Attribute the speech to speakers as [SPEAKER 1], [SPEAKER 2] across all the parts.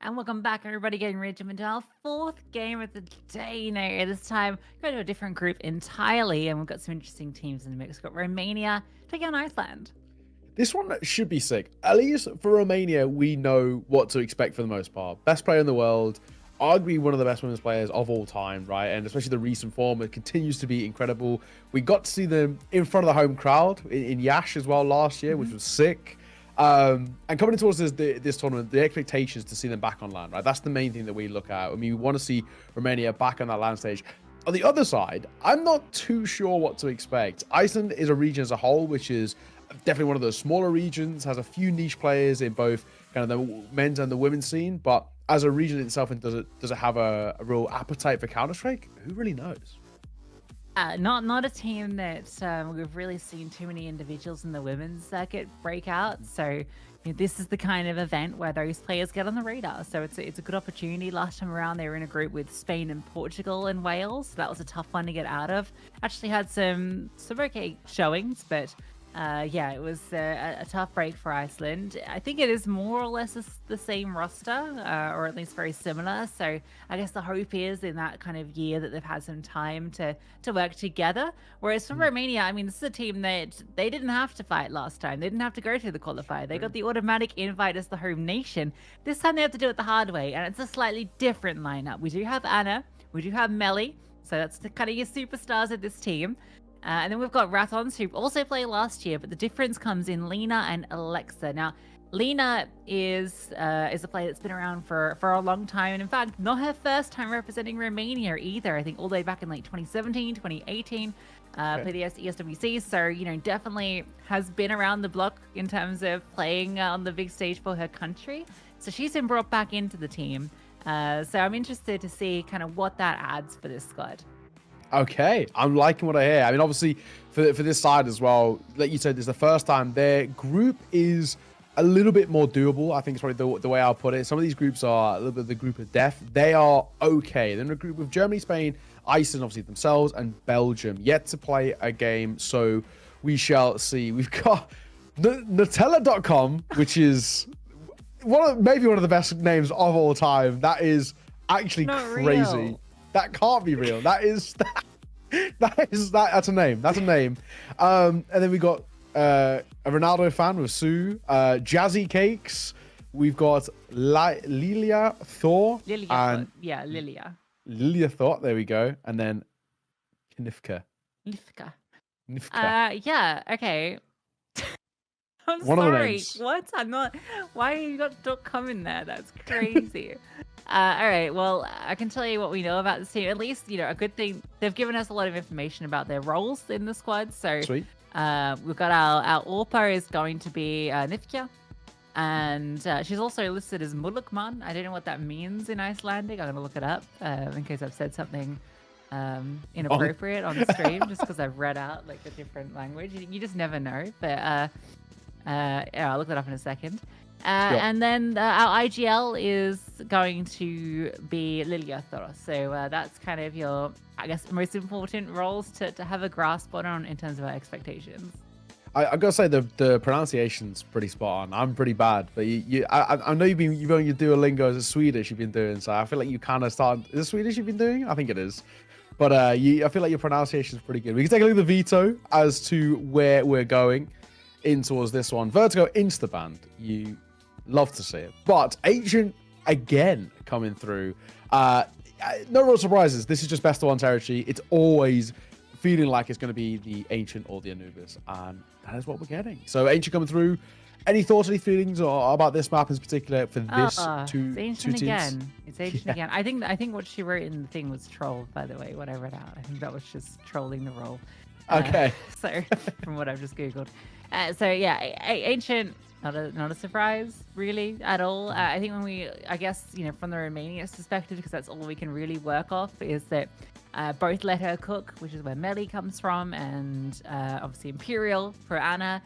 [SPEAKER 1] And welcome back, everybody. Getting ready to jump into our fourth game of the day now. This time, go to a different group entirely, and we've got some interesting teams in the mix. We've got Romania taking on Iceland.
[SPEAKER 2] This one should be sick. At least for Romania, we know what to expect for the most part. Best player in the world, arguably one of the best women's players of all time, right? And especially the recent form, it continues to be incredible. We got to see them in front of the home crowd in Yash as well last year, which was sick. And coming towards this tournament, the expectations to see them back on land, right? That's the main thing that we look at. I mean, we want to see Romania back on that land stage. On the other side, I'm not too sure what to expect. Iceland is a region as a whole, which is definitely one of those smaller regions, has a few niche players in both kind of the men's and the women's scene. But as a region itself, and does it have a real appetite for Counter-Strike? Who really knows?
[SPEAKER 1] Not a team that we've really seen too many individuals in the women's circuit break out. So this is the kind of event where those players get on the radar. So it's a good opportunity. Last time around, they were in a group with Spain and Portugal and Wales. So that was a tough one to get out of. Actually had some okay showings, but yeah, it was a tough break for Iceland. I think it is more or less the same roster, or at least very similar. So I guess the hope is in that kind of year that they've had some time to work together. Whereas for Romania, I mean, this is a team that they didn't have to fight last time. They didn't have to go through the qualifier. They got the automatic invite as the home nation. This time they have to do it the hard way, and it's a slightly different lineup. We do have Anna, we do have Melly, so that's the kind of your superstars of this team. And then we've got Rathons, who also played last year, but the difference comes in Lena and Alexa. Now, Lena is a player that's been around for a long time, and in fact, not her first time representing Romania either. I think all the way back in like 2017, 2018, played the ESWC. So definitely has been around the block in terms of playing on the big stage for her country. So she's been brought back into the team. So I'm interested to see kind of what that adds for this squad.
[SPEAKER 2] Okay, I'm liking what I hear. I mean, obviously, for this side as well, like you said, this is the first time their group is a little bit more doable. I think it's probably the way I'll put it. Some of these groups are a little bit of the group of death. They are okay. They're in a group with Germany, Spain, Iceland, obviously themselves, and Belgium. Yet to play a game, so we shall see. We've got Nutella.com, which is maybe one of the best names of all time. That is actually
[SPEAKER 1] Not
[SPEAKER 2] crazy.
[SPEAKER 1] real.
[SPEAKER 2] That can't be real. That's a name. That's a name. And then we got a Ronaldo fan with Sue, Jazzy Cakes. We've got Lilia Thor.
[SPEAKER 1] Lilia.
[SPEAKER 2] Lilia Thor. There we go. And then Knifka.
[SPEAKER 1] Yeah. Okay. I'm
[SPEAKER 2] One of the
[SPEAKER 1] sorry.
[SPEAKER 2] names.
[SPEAKER 1] What? I'm not. Why you got .com in there? That's crazy. All right. Well, I can tell you what we know about this team. At least, a good thing. They've given us a lot of information about their roles in the squad. So
[SPEAKER 2] Sweet.
[SPEAKER 1] We've got our Orpa is going to be Nifkja. And she's also listed as Mulukman. I don't know what that means in Icelandic. I'm going to look it up in case I've said something inappropriate on stream, just because I've read out like a different language. You just never know. But yeah, I'll look that up in a second. And then our IGL is going to be Lilia Thor. So that's kind of your, I guess, most important roles to have a grasp on in terms of our expectations.
[SPEAKER 2] I gotta say the pronunciation's pretty spot on. I'm pretty bad, but I know you've been Duolingo as a Swedish you've been doing, so I feel like you kind of started. Is it Swedish you've been doing? I think it is. But I feel like your pronunciation's pretty good. We can take a look at the veto as to where we're going in towards this one. Vertigo Instaband. You love to see it. But Ancient again coming through. No real surprises. This is just best of one territory. It's always feeling like it's going to be the Ancient or the Anubis, and that is what we're getting. So Ancient coming through. Any thoughts, any feelings about this map in particular for this two teams?
[SPEAKER 1] Again. It's Ancient again. I think what she wrote in the thing was troll, by the way, what I read out. I think that was just trolling the role.
[SPEAKER 2] Okay.
[SPEAKER 1] So from what I've just Googled. So yeah, Ancient, not a surprise really at all. I think I guess, from the Romania perspective, because that's all we can really work off, is that both let her cook, which is where Melly comes from, and obviously Imperial for Anna.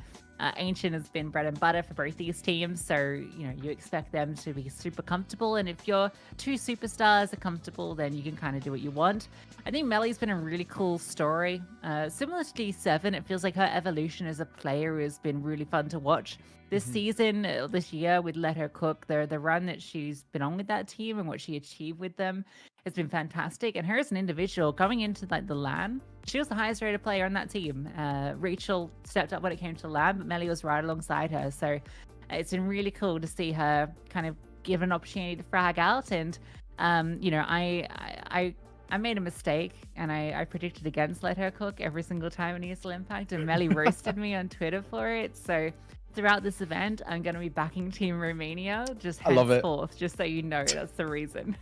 [SPEAKER 1] Ancient has been bread and butter for both these teams, so you expect them to be super comfortable, and if your two superstars are comfortable, then you can kind of do what you want. I think Melly's been a really cool story. Similar to D7, it feels like her evolution as a player has been really fun to watch. this
[SPEAKER 2] Mhm.
[SPEAKER 1] season, this year with Let Her Cook, the run that she's been on with that team and what she achieved with them has been fantastic. And her as an individual coming into like the LAN, she was the highest rated player on that team. Rachel stepped up when it came to LAN, but Melly was right alongside her. So it's been really cool to see her kind of give an opportunity to frag out. And you know, I made a mistake and I predicted against Let Her Cook every single time in ESL Impact, and Melly roasted me on Twitter for it. So throughout this event, I'm going to be backing Team Romania, just
[SPEAKER 2] I love it.
[SPEAKER 1] henceforth, just so you know that's the reason.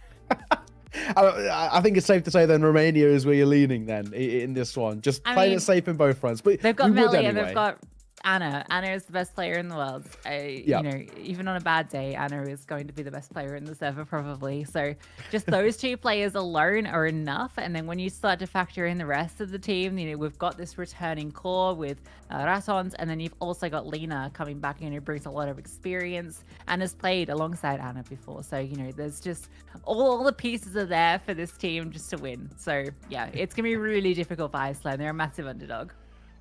[SPEAKER 2] I think it's safe to say then Romania is where you're leaning then in this one. Just playing it safe in both fronts. But
[SPEAKER 1] they've got
[SPEAKER 2] we would
[SPEAKER 1] Melly and
[SPEAKER 2] anyway.
[SPEAKER 1] they've got Anna. Anna is the best player in the world. You know, even on a bad day, Anna is going to be the best player in the server probably. So just those two players alone are enough. And then when you start to factor in the rest of the team, you know, we've got this returning core with Ratons, and then you've also got Lena coming back in, who brings a lot of experience and has played alongside Anna before. So, you know, there's just all the pieces are there for this team just to win. So yeah, it's going to be really difficult for Iceland. They're a massive underdog.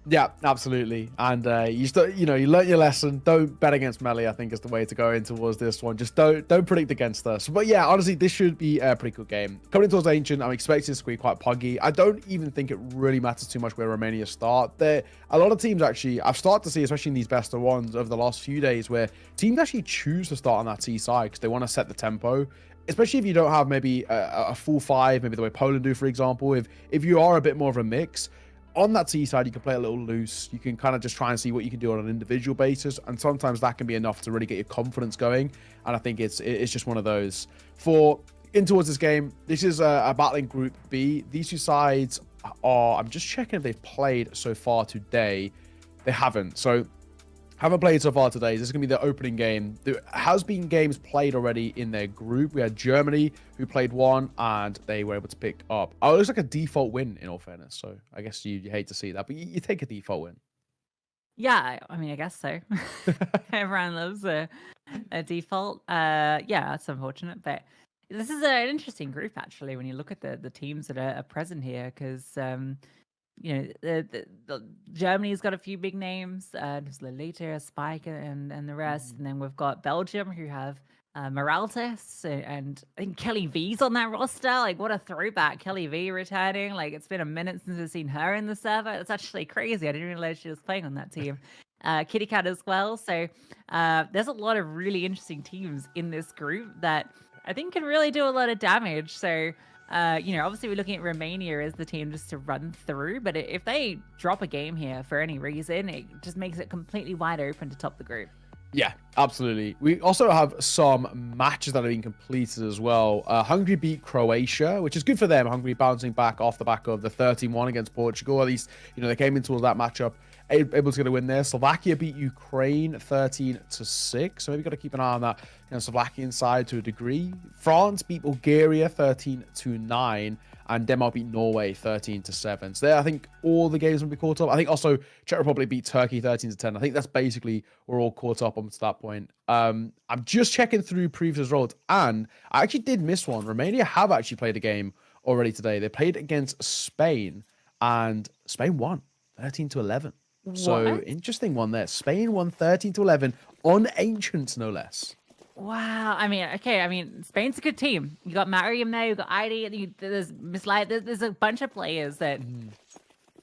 [SPEAKER 2] Yeah, absolutely. And you learn your lesson. Don't bet against Melly, I think, is the way to go in towards this one. Just don't predict against us. But yeah, honestly, this should be a pretty good game. Coming towards Ancient, I'm expecting this to be quite puggy. I don't even think it really matters too much where Romania start. A lot of teams actually, I've started to see, especially in these best of ones over the last few days, where teams actually choose to start on that T side because they want to set the tempo. Especially if you don't have maybe a full five, maybe the way Poland do, for example. If you are a bit more of a mix, on that T side, you can play a little loose. You can kind of just try and see what you can do on an individual basis. And sometimes that can be enough to really get your confidence going. And I think it's just one of those. In towards this game, this is a battling Group B. These two sides are, I'm just checking if they've played so far today. They haven't. So haven't played so far today. This is going to be the opening game. There has been games played already in their group. We had Germany, who played one, and they were able to pick up. Oh, it looks like a default win, in all fairness. So I guess you hate to see that, but you take a default win.
[SPEAKER 1] Yeah, I mean, I guess so. Everyone loves a default. Yeah, that's unfortunate, but this is an interesting group, actually, when you look at the teams that are present here, because you know, the Germany's got a few big names. There's Lolita, Spike, and the rest. And then we've got Belgium, who have Moraltes, and I think Kelly V's on that roster. Like, what a throwback. Kelly V returning. Like, it's been a minute since I've seen her in the server. It's actually crazy. I didn't realize she was playing on that team. Kitty Cat as well. So there's a lot of really interesting teams in this group that I think can really do a lot of damage. So you know, obviously we're looking at Romania as the team just to run through, but if they drop a game here for any reason, it just makes it completely wide open to top the group.
[SPEAKER 2] Yeah, absolutely. We also have some matches that have been completed as well. Hungary beat Croatia, which is good for them. Hungary bouncing back off the back of the 13-1 against Portugal. At least, you know, they came in towards that matchup able to get a win there. Slovakia beat Ukraine 13-6. So maybe got to keep an eye on that, you know, Slovakian side to a degree. France beat Bulgaria 13-9. And Denmark beat Norway 13-7. So there, I think all the games will be caught up. I think also Czech Republic beat Turkey 13-10. I think that's basically we're all caught up on to that point. I'm just checking through previous results, and I actually did miss one. Romania have actually played a game already today. They played against Spain, and Spain won 13-11. So interesting one there. Spain won 13-11 on Ancients, no less.
[SPEAKER 1] Wow. I mean, okay. I mean, Spain's a good team. You got Mariam there. You got ID. There's Miss Light. There's a bunch of players that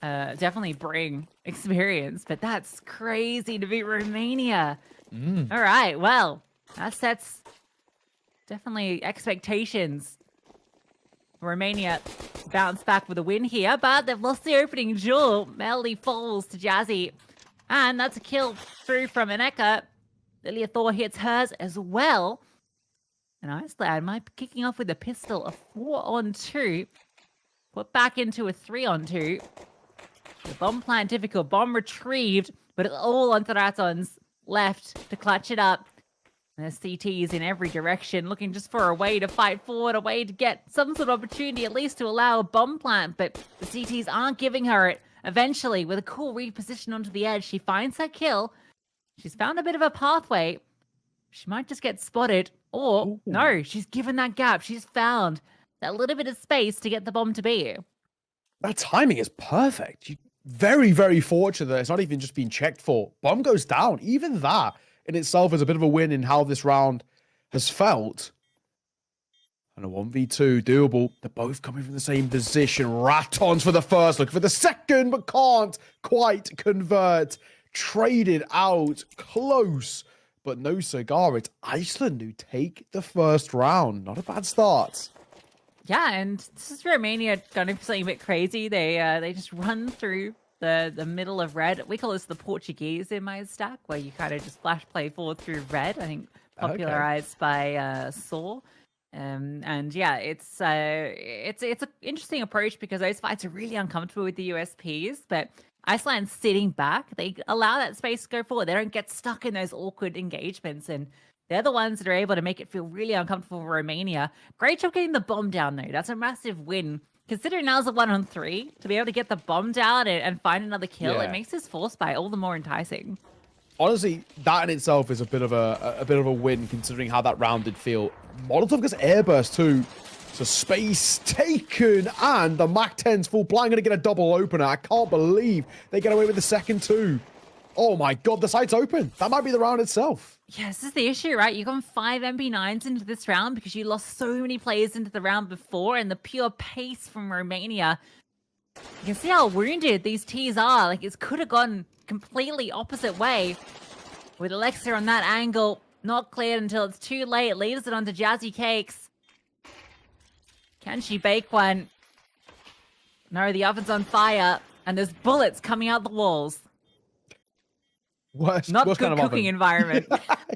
[SPEAKER 1] definitely bring experience. But that's crazy to beat Romania. All right. Well, that sets definitely expectations. Romania bounce back with a win here, but they've lost the opening duel. Melly falls to Jazzy, and that's a kill through from Aneka. Lilia Thor hits hers as well. And Iceland might be kicking off with a pistol, a 4-on-2. Put back into a 3-on-2. The bomb plant difficult. Bomb retrieved, but it's all on Thraton's left to clutch it up. And there's CTs in every direction, looking just for a way to fight forward, a way to get some sort of opportunity, at least to allow a bomb plant. But the CTs aren't giving her it. Eventually, with a cool reposition onto the edge, she finds her kill. She's found a bit of a pathway. She might just get spotted. Or, no, she's given that gap. She's found that little bit of space to get the bomb to be.
[SPEAKER 2] That timing is perfect. Very, very fortunate that it's not even just being checked for. Bomb goes down. Even that in itself is a bit of a win in how this round has felt. And a 1v2 doable. They're both coming from the same position. Ratons for the first, look for the second, but can't quite convert. Traded out close, but no cigar. It's Iceland who take the first round. Not a bad start.
[SPEAKER 1] Yeah, and this is Romania going for something a bit crazy. They just run through the middle of red. We call this the Portuguese in my stack, where you kind of just flash play forward through red. I think popularized by Saw. And yeah, it's an interesting approach because those fights are really uncomfortable with the USPs, but Iceland sitting back, they allow that space to go forward. They don't get stuck in those awkward engagements, and they're the ones that are able to make it feel really uncomfortable for Romania. Great job getting the bomb down, though. That's a massive win. Considering now's a 1-on-3, to be able to get the bomb down and find another kill, it makes this force fight all the more enticing.
[SPEAKER 2] Honestly, that in itself is a bit of a win, considering how that round did feel. Molotov gets airburst too. So space taken, and the MAC-10's full blind going to get a double opener. I can't believe they get away with the second two. Oh my god, the site's open. That might be the round itself.
[SPEAKER 1] Yeah, this is the issue, right? You've gone 5 MP9s into this round because you lost so many players into the round before, and the pure pace from Romania. You can see how wounded these Ts are. Like, it could have gone completely opposite way. With Alexa on that angle, not cleared until it's too late. Leaves it onto Jazzy Cakes. Can she bake one? No, the oven's on fire, and there's bullets coming out the walls. Not good
[SPEAKER 2] kind of
[SPEAKER 1] cooking environment.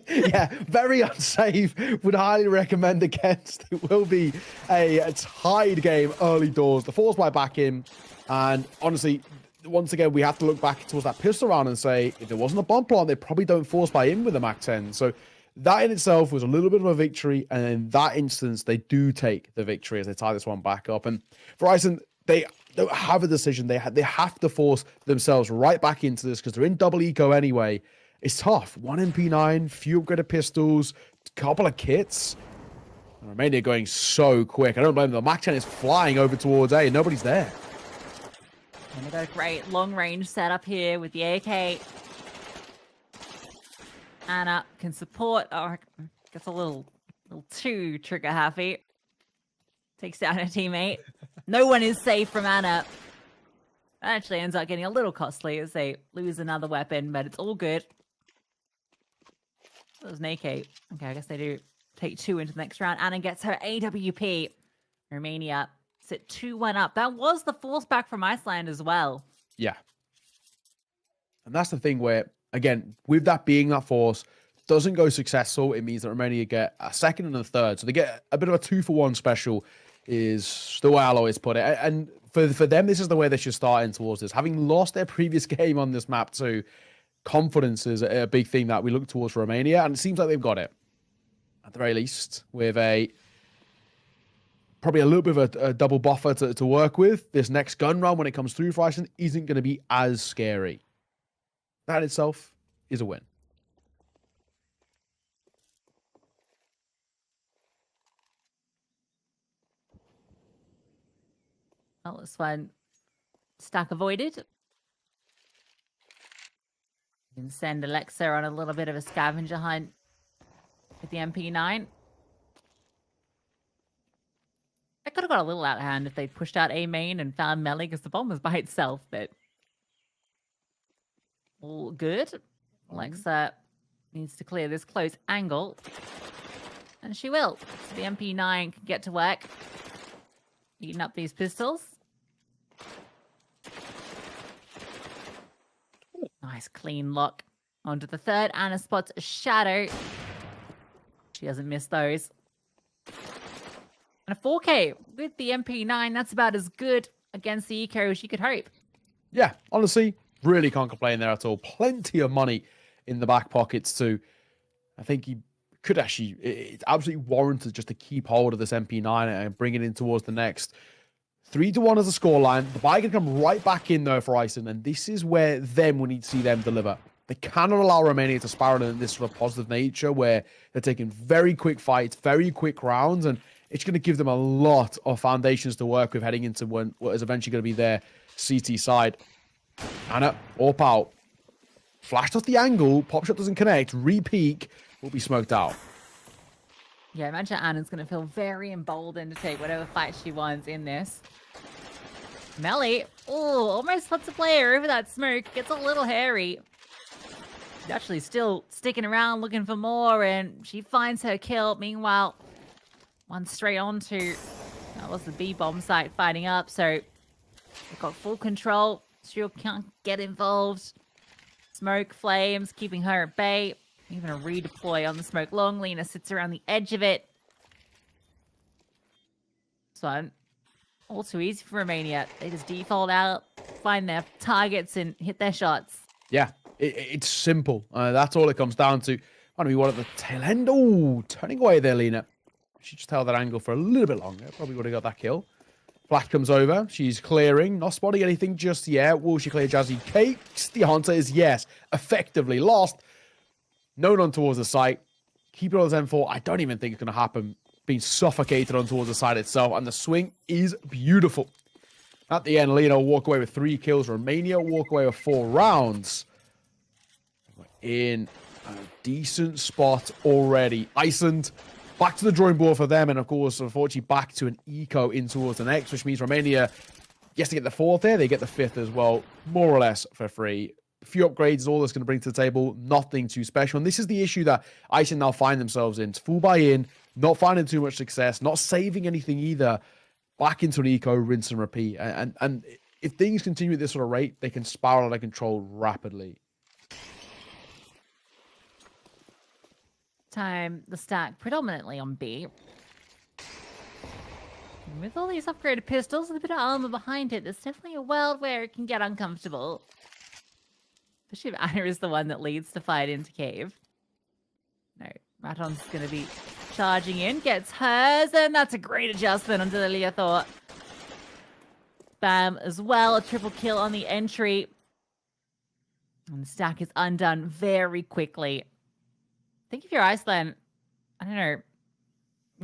[SPEAKER 2] Yeah, very unsafe. Would highly recommend against. It will be a tied game early doors. The force by back in, and honestly, once again, we have to look back towards that pistol round and say, if there wasn't a bomb plant, they probably don't force by in with the MAC-10. So that in itself was a little bit of a victory, and in that instance, they do take the victory as they tie this one back up. And for Iceland, they don't have a decision. They have to force themselves right back into this because they're in double eco anyway. It's tough. 1 MP9, few upgraded pistols, couple of kits. And Romania going so quick. I don't blame them. The MAC-10 is flying over towards A, and nobody's there.
[SPEAKER 1] And they got a great long-range setup here with the AK. Anna can support. Oh, gets a little too trigger happy. Takes down her teammate. No one is safe from Anna. That actually ends up getting a little costly as they lose another weapon, but it's all good. That was an AK. Okay, I guess they do take 2 into the next round. Anna gets her AWP. Romania sit 2-1 up. That was the force back from Iceland as well.
[SPEAKER 2] Yeah. And that's the thing where, again, with that being that force, doesn't go successful, it means that Romania get a second and a third. So they get a bit of a 2-for-1 special, is the way I'll always put it. And for them, this is the way they should start in towards this. Having lost their previous game on this map too, confidence is a big thing that we look towards for Romania, and it seems like they've got it. At the very least, with probably a little bit of a double buffer to work with. This next gun round, when it comes through for Iceland, isn't going to be as scary. That itself is a win.
[SPEAKER 1] Well, this one, stack avoided. You can send Alexa on a little bit of a scavenger hunt with the MP9. That could have got a little out of hand if they pushed out A main and found melee because the bomb was by itself, but all good. Alexa needs to clear this close angle, and she will. So the MP9 can get to work, eating up these pistols. Nice clean lock onto the third. Anna spots a shadow. She doesn't miss those. And a 4K with the MP9, that's about as good against the eco as you could hope.
[SPEAKER 2] Yeah, honestly, really can't complain there at all. Plenty of money in the back pockets too. I think he could actually, it's absolutely warranted just to keep hold of this MP9 and bring it in towards the next. 3-1 as a scoreline. The buy can come right back in though for Iceland, and this is where then we need to see them deliver. They cannot allow Romania to spiral in this sort of positive nature where they're taking very quick fights, very quick rounds, and it's going to give them a lot of foundations to work with heading into what is eventually going to be their CT side. Anna, AWP out. Flashed off the angle, pop shot doesn't connect, re-peek, will be smoked out.
[SPEAKER 1] Yeah, imagine Anna's going to feel very emboldened to take whatever fight she wants in this. Melly, oh, almost puts a player over that smoke. Gets a little hairy. She's actually still sticking around looking for more, and she finds her kill. Meanwhile, one straight onto, that was the B-bomb site fighting up, so they've got full control. Still can't get involved. Smoke, flames, keeping her at bay. Even a redeploy on the smoke long. Lena sits around the edge of it. So, all too easy for Romania. They just default out, find their targets, and hit their shots.
[SPEAKER 2] Yeah, it's simple. That's all it comes down to. Want to be one at the tail end. Oh, turning away there, Lena. She just held that angle for a little bit longer. Probably would have got that kill. Flash comes over. She's clearing. Not spotting anything just yet. Will she clear Jazzy Cakes? The answer is yes. Effectively lost. No run towards the site. Keep it on the M4. I don't even think it's going to happen. Being suffocated on towards the side itself. And the swing is beautiful. At the end, Lena will walk away with 3 kills. Romania will walk away with 4 rounds. We're in a decent spot already. Iceland back to the drawing board for them. And of course, unfortunately, back to an eco in towards the next, which means Romania, yes, they get the 4th there. They get the 5th as well, more or less for free. A few upgrades is all that's going to bring to the table. Nothing too special. And this is the issue that ICELAND now find themselves in. It's full buy-in, not finding too much success, not saving anything either. Back into an eco, rinse and repeat. And if things continue at this sort of rate, they can spiral out of control rapidly.
[SPEAKER 1] Time the stack predominantly on B. And with all these upgraded pistols and a bit of armor behind it, there's definitely a world where it can get uncomfortable. Especially if Anna is the one that leads the fight into cave. No, Raton's going to be charging in, gets hers, and that's a great adjustment onto the Leothor. Bam as well, a triple kill on the entry. And the stack is undone very quickly. I think if you're Iceland, I don't know,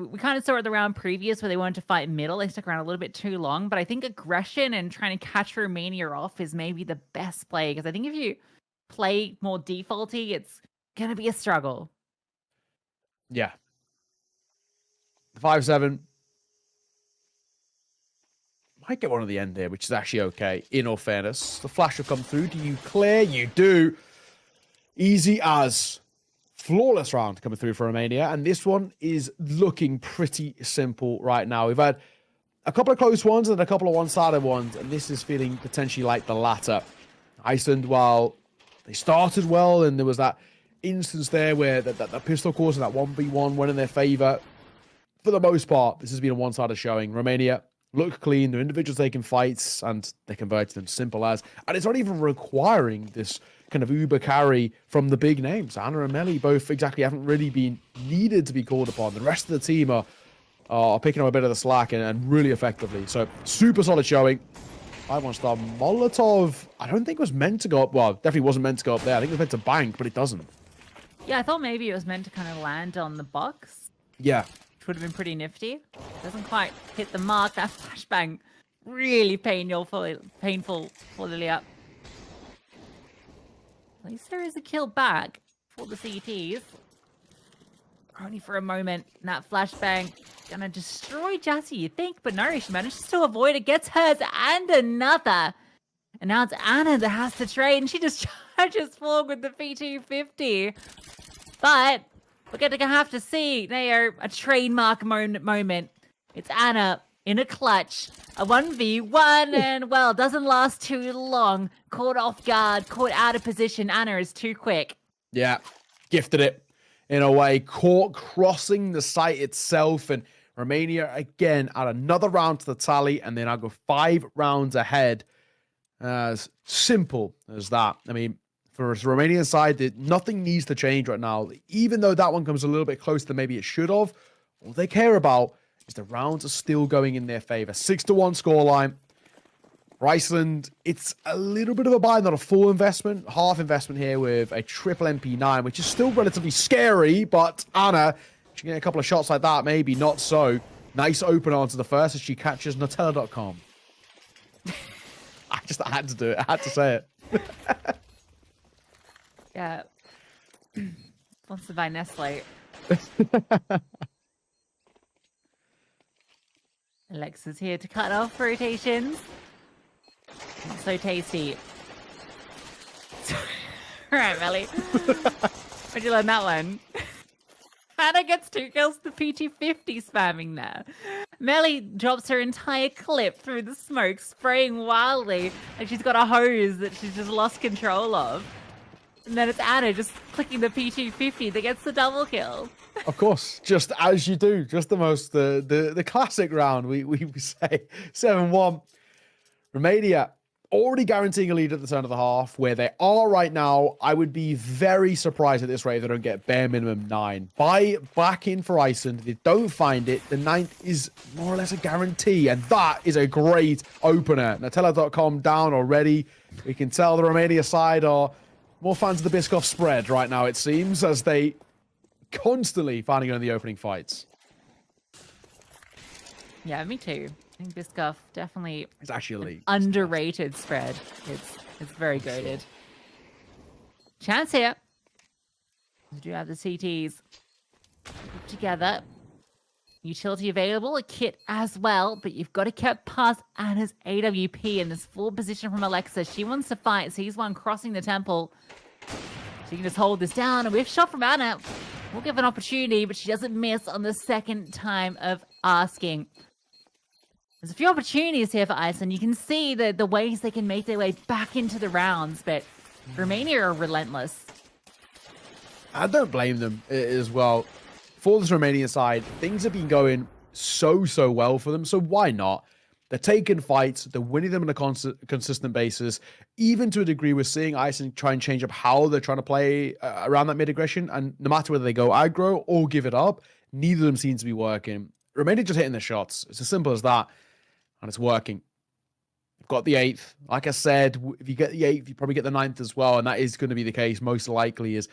[SPEAKER 1] we kind of saw it the round previous where they wanted to fight middle. They stuck around a little bit too long, but I think aggression and trying to catch Romania off is maybe the best play, because I think if you play more defaulty, it's going to be a struggle.
[SPEAKER 2] Yeah. 5-7. Might get one at the end there, which is actually okay, in all fairness. The flash will come through. Do you clear? You do. Easy as. Flawless round coming through for Romania, and this one is looking pretty simple right now. We've had a couple of close ones and a couple of one-sided ones, and this is feeling potentially like the latter. Iceland, while they started well, and there was that instance there where that pistol course and that 1v1 went in their favor, for the most part, this has been a one-sided showing. Romania look clean, they're individuals taking fights, and they converted them, simple as. And it's not even requiring this kind of uber carry from the big names. Anna and Melly both exactly haven't really been needed to be called upon. The rest of the team are picking up a bit of the slack and really effectively. So super solid showing. 5-1 star Molotov, I don't think it was meant to go up. Well, definitely wasn't meant to go up there. I think it was meant to bank, but it doesn't.
[SPEAKER 1] Yeah, I thought maybe it was meant to kind of land on the box.
[SPEAKER 2] Yeah.
[SPEAKER 1] Which would have been pretty nifty. Doesn't quite hit the mark. That flashbang really painful for Lilia. At least there is a kill back for the CTs. Only for a moment. And that flashbang gonna destroy Jassy, you think, but no, she manages to avoid it, gets hers and another. And now it's Anna that has to trade, and she just charges forward with the P250. But we're going to have to see, Neo, a trademark moment. It's Anna in a clutch, a 1v1, and, well, doesn't last too long. Caught off guard, caught out of position. Anna is too quick.
[SPEAKER 2] Yeah, gifted it in a way. Caught crossing the site itself, and Romania, again, add another round to the tally, and then I'll go 5 rounds ahead. As simple as that. I mean, for the Romanian side, nothing needs to change right now. Even though that one comes a little bit closer than maybe it should have, all they care about is the rounds are still going in their favor. 6-1 scoreline. For Iceland, it's a little bit of a buy, not a full investment. Half investment here with a triple MP9, which is still relatively scary, but Anna, she can get a couple of shots like that, maybe not so. Nice open onto the first as she catches Nutella.com. I had to do it. I had to say it.
[SPEAKER 1] Yeah. Sponsored by Nestle. Alexa's here to cut off rotations. Not so tasty. All right, Melly. Where'd you learn that one? Hannah gets 2 kills, the PT50 spamming there. Melly drops her entire clip through the smoke, spraying wildly, and she's got a hose that she's just lost control of. And then it's Anna just clicking the PT50 that gets the double kill.
[SPEAKER 2] Of course, just as you do. Just the classic round, we say 7-1. Romania already guaranteeing a lead at the turn of the half. Where they are right now, I would be very surprised at this rate if they don't get bare minimum 9. Buy back in for Iceland. If they don't find it, the 9th is more or less a guarantee. And that is a great opener. Nutella.com down already. We can tell the Romania side are more fans of the Biscoff spread right now, it seems, as they constantly finding it in the opening fights.
[SPEAKER 1] Yeah, me too. I think Biscoff definitely
[SPEAKER 2] It's actually a league.
[SPEAKER 1] Underrated spread. It's very goated. Chance here. We do have the CTs put together. Utility available, a kit as well, but you've got to get past Anna's AWP in this full position from Alexa. She wants to fight, sees one crossing the temple. She can just hold this down. A whiff shot from Anna. We'll give an opportunity, but she doesn't miss on the second time of asking. There's a few opportunities here for Iceland. You can see the ways they can make their way back into the rounds, but Romania are relentless.
[SPEAKER 2] I don't blame them as well. For this Romanian side, things have been going so well for them, so why not? They're taking fights, they're winning them on a consistent basis. Even to a degree, we're seeing Iceland try and change up how they're trying to play around that mid-aggression, and no matter whether they go aggro or give it up, neither of them seems to be working. Romania just hitting their shots. It's as simple as that, and it's working. You've got the 8th. Like I said, if you get the 8th, you probably get the 9th as well, and that is going to be the case, most likely, is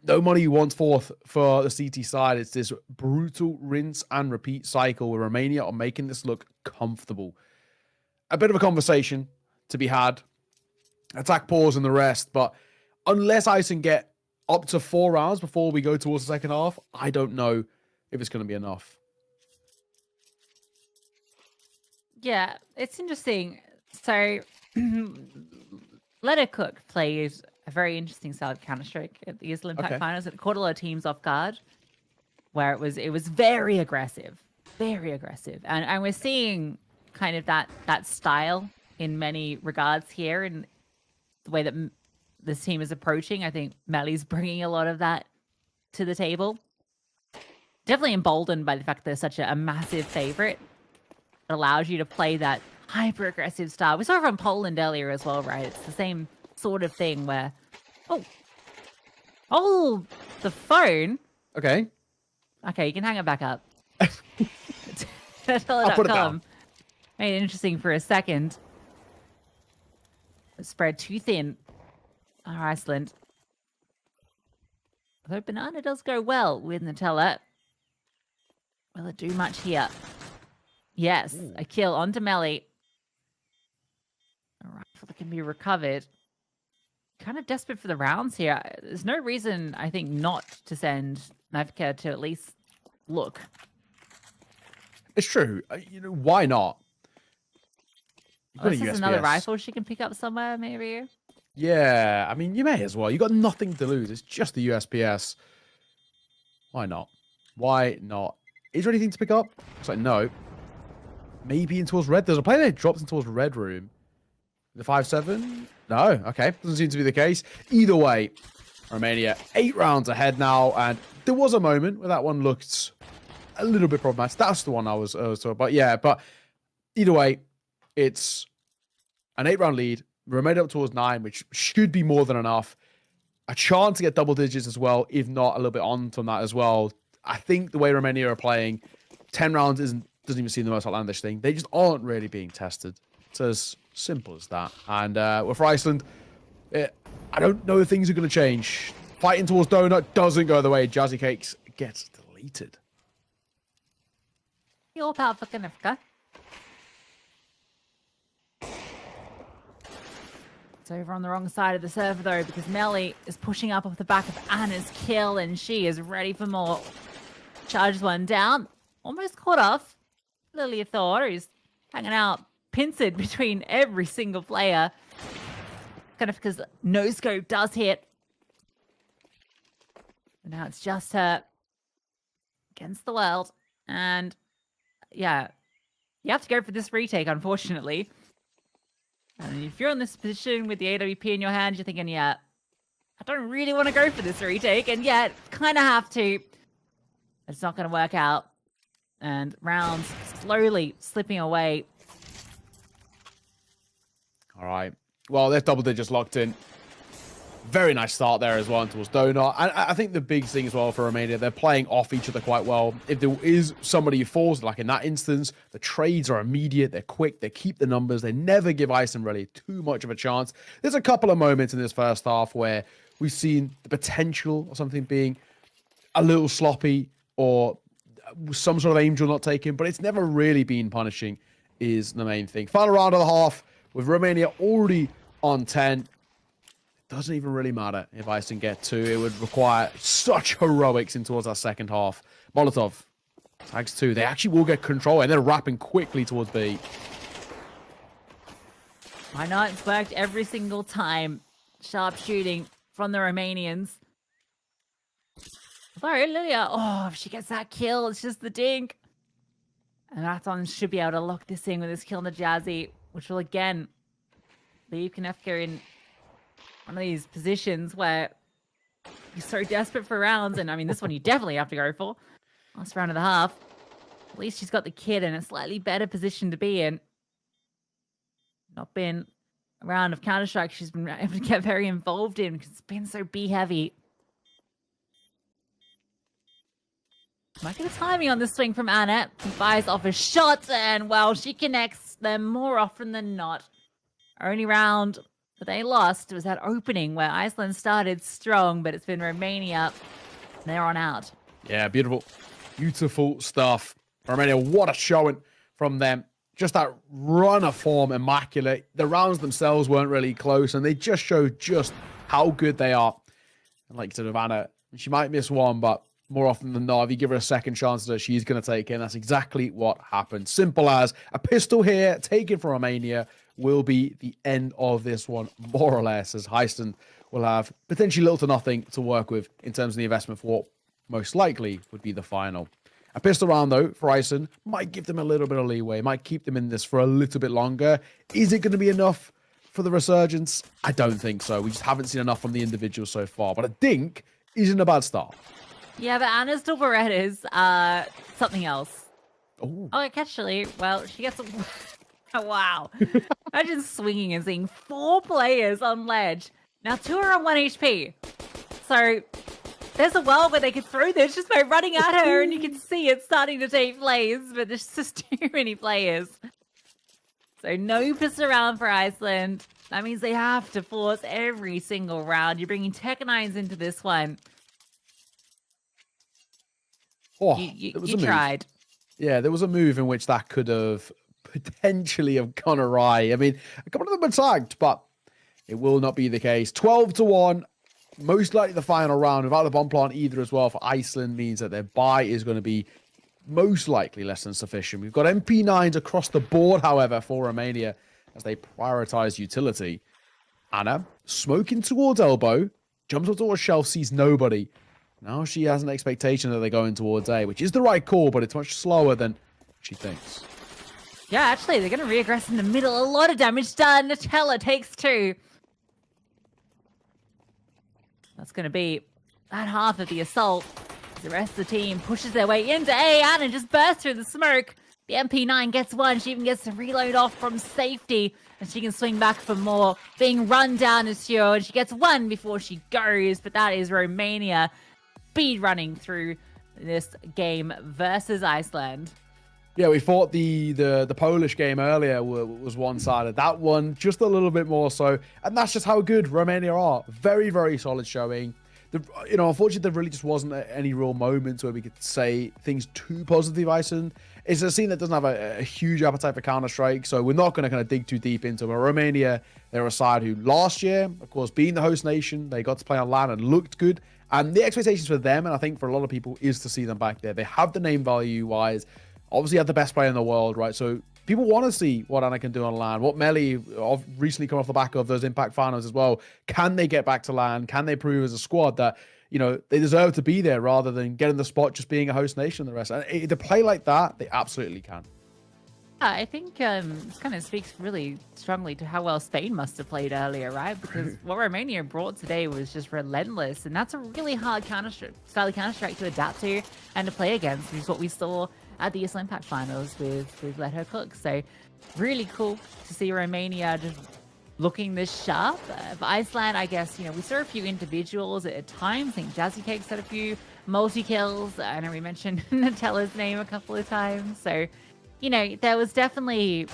[SPEAKER 2] no money wants forth for the CT side. It's this brutal rinse and repeat cycle where Romania are making this look comfortable. A bit of a conversation to be had. Attack pause and the rest. But unless Iceland get up to 4 rounds before we go towards the second half, I don't know if it's going to be enough.
[SPEAKER 1] Yeah, it's interesting. So, Let It Cook played a very interesting style of Counter-Strike at the ICELAND Pack Finals. It caught a lot of teams off guard, where it was very aggressive, and we're seeing kind of that style in many regards here, and the way that this team is approaching. I think Melly's bringing a lot of that to the table. Definitely emboldened by the fact that they're such a massive favorite. It allows you to play that hyper aggressive style. We saw it from Poland earlier as well, right? It's the same sort of thing where, oh, the phone.
[SPEAKER 2] Okay,
[SPEAKER 1] you can hang it back up.
[SPEAKER 2] I'll put it down.
[SPEAKER 1] Made it interesting for a second. Spread too thin. Iceland. Although Banana does go well with Nutella. Will it do much here? Yes, a kill onto Melly. A rifle that can be recovered. Kind of desperate for the rounds here. There's no reason, I think, not to send Navka to at least look.
[SPEAKER 2] It's true. Why not?
[SPEAKER 1] This is another rifle she can pick up somewhere, maybe.
[SPEAKER 2] Yeah, I mean, you may as well. You got nothing to lose. It's just the USPS. Why not? Why not? Is there anything to pick up? It's like, no. Maybe in towards red. There's a player that drops in towards red room. The 5-7? No. Okay. Doesn't seem to be the case. Either way, Romania 8 rounds ahead now. And there was a moment where that one looked a little bit problematic. That's the one I was talking about. Yeah, but either way, it's an 8-round lead. Romania up towards 9, which should be more than enough. A chance to get double digits as well, if not a little bit on from that as well. I think the way Romania are playing, 10 rounds doesn't even seem the most outlandish thing. They just aren't really being tested. It's as simple as that. And for Iceland, I don't know if things are going to change. Fighting towards Donut doesn't go the way. Jazzy Cakes gets deleted.
[SPEAKER 1] Your power for Kanifka. It's over on the wrong side of the server, though, because Melly is pushing up off the back of Anna's kill, and she is ready for more. Charges one down. Almost caught off. Lilia Thor, who's hanging out, pincered between every single player. Kind of because no scope does hit. And now it's just her against the world. And yeah, you have to go for this retake, unfortunately. And if you're in this position with the AWP in your hand, you're thinking, yeah, I don't really want to go for this retake. And yet, kind of have to. It's not going to work out. And rounds slowly slipping away.
[SPEAKER 2] All right. Well, they're double digits locked in. Very nice start there as well towards Donut. And I think the big thing as well for Romania, they're playing off each other quite well. If there is somebody who falls, like in that instance, the trades are immediate, they're quick, they keep the numbers, they never give ICELAND really too much of a chance. There's a couple of moments in this first half where we've seen the potential of something being a little sloppy or some sort of angel not taken, but it's never really been punishing is the main thing. Final round of the half with Romania already on 10. Doesn't even really matter if ICELAND get 2. It would require such heroics in towards our second half. Molotov tags 2. They actually will get control, and they're wrapping quickly towards B.
[SPEAKER 1] Why not? It's worked every single time. Sharp shooting from the Romanians. Sorry, Lilia. Oh, if she gets that kill, it's just the dink. And Raton should be able to lock this in with his kill on the Jazzy, which will again leave Knefka in one of these positions where he's so desperate for rounds. And I mean, this one you definitely have to go for. Last round of the half. At least she's got the kid in a slightly better position to be in. Not been a round of Counter-Strike she's been able to get very involved in because it's been so B-heavy. Might get a timing on this swing from Anna. He fires off a shot, and well, she connects them more often than not. Only round that they lost was that opening where ICELAND started strong, but it's been Romania from there on out.
[SPEAKER 2] Yeah, beautiful. Beautiful stuff. Romania, what a showing from them. Just that run of form, immaculate. The rounds themselves weren't really close, and they just showed just how good they are. And like you said with Anna, she might miss one, but more often than not, if you give her a second chance, she's going to take it. And that's exactly what happened. Simple as a pistol here, taken from Romania, will be the end of this one, more or less, as ICELAND will have potentially little to nothing to work with in terms of the investment for what most likely would be the final. A pistol round, though, for ICELAND might give them a little bit of leeway, might keep them in this for a little bit longer. Is it going to be enough for the resurgence? I don't think so. We just haven't seen enough from the individuals so far. But a dink isn't a bad start.
[SPEAKER 1] Yeah, but Anna's still Beretta's something else.
[SPEAKER 2] Ooh.
[SPEAKER 1] Oh, actually, well, she gets a... Oh, wow. Imagine swinging and seeing 4 players on ledge. Now, 2 are on 1 HP. So, there's a world where they could throw this just by running at her, and you can see it starting to take place, but there's just too many players. So, no piss around for ICELAND. That means they have to force every single round. You're bringing Tech9s into this one.
[SPEAKER 2] Oh,
[SPEAKER 1] you tried.
[SPEAKER 2] Yeah, there was a move in which that could have potentially have gone awry. I mean, a couple of them were tagged, but it will not be the case. 12-1, most likely the final round without the bomb plant either as well for ICELAND means that their buy is going to be most likely less than sufficient. We've got MP9s across the board, however, for Romania as they prioritize utility. Anna, smoking towards elbow, jumps up towards shelf, sees nobody. Now she has an expectation that they're going towards A, which is the right call, but it's much slower than she thinks.
[SPEAKER 1] Yeah, actually, they're going to reaggress in the middle. A lot of damage done. Nutella takes 2. That's going to be that half of the assault. The rest of the team pushes their way into A. Anna just bursts through the smoke. The MP9 gets 1. She even gets to reload off from safety. And she can swing back for more. Being run down is Sure. And she gets 1 before she goes. But that is Romania speed running through this game versus ICELAND.
[SPEAKER 2] Yeah, we thought the Polish game earlier was one-sided. That one, just a little bit more so. And that's just how good Romania are. Very, very solid showing. Unfortunately, there really just wasn't any real moments where we could say things too positive. Iceland. It's a scene that doesn't have a huge appetite for Counter-Strike, so we're not going to kind of dig too deep into it. But Romania, they're a side who last year, of course, being the host nation, they got to play on LAN and looked good. And the expectations for them, and I think for a lot of people, is to see them back there. They have the name value-wise, obviously have the best player in the world, right? So people want to see what Anna can do on LAN, what Melly recently come off the back of those Impact finals as well. Can they get back to LAN? Can they prove as a squad that, they deserve to be there rather than getting the spot just being a host nation and the rest? And to play like that, they absolutely can.
[SPEAKER 1] Yeah, I think this kind of speaks really strongly to how well Spain must have played earlier, right? Because what Romania brought today was just relentless, and that's a really hard style of Counter-Strike to adapt to and to play against, which is what we saw at the ICELAND Impact finals with Let Her Cook. So really cool to see Romania just looking this sharp. For Iceland, I guess, we saw a few individuals at times. I think Jazzy Cakes had a few multi-kills. I know we mentioned Nutella's name a couple of times. So, there was definitely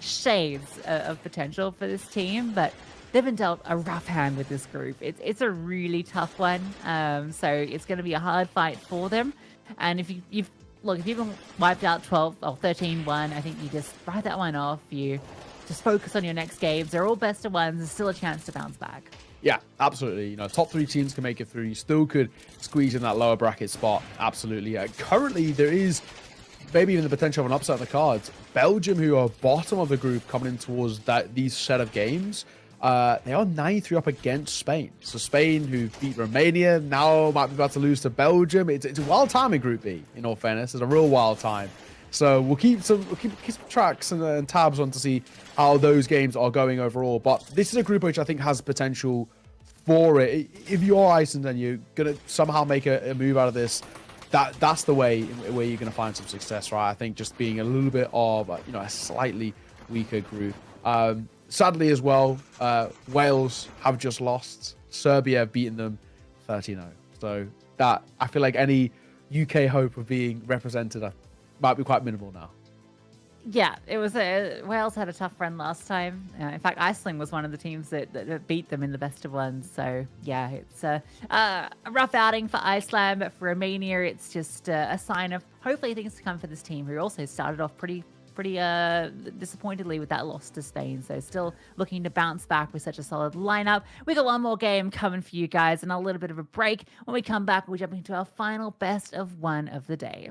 [SPEAKER 1] shades of potential for this team, but they've been dealt a rough hand with this group. It's a really tough one. So it's going to be a hard fight for them. And if you've been wiped out 12 or 13-1, I think you just write that one off. You just focus on your next games. They're all best of ones. There's still a chance to bounce back.
[SPEAKER 2] Yeah, absolutely. Top 3 teams can make it through. You still could squeeze in that lower bracket spot. Absolutely. Currently, there is maybe even the potential of an upset on the cards. Belgium, who are bottom of the group coming in towards these set of games, they are 93 up against Spain. So Spain, who beat Romania, now might be about to lose to Belgium. It's a wild time in Group B, in all fairness. It's a real wild time. So we'll keep some tracks and tabs on to see how those games are going overall. But this is a group which I think has potential for it. If you're Iceland and you're going to somehow make a move out of this, that's the way where you're going to find some success, right? I think just being a little bit of a slightly weaker group. Sadly as well, Wales have just lost. Serbia have beaten them 13-0. So that, I feel like any UK hope of being represented might be quite minimal now.
[SPEAKER 1] Yeah, it was Wales had a tough run last time. In fact, Iceland was one of the teams that beat them in the best of ones. So yeah, it's a rough outing for Iceland, but for Romania, it's just a sign of hopefully things to come for this team, who also started off pretty disappointedly with that loss to Spain. So still looking to bounce back with such a solid lineup. We got one more game coming for you guys and a little bit of a break. When we come back, we'll jump into our final best of one of the day.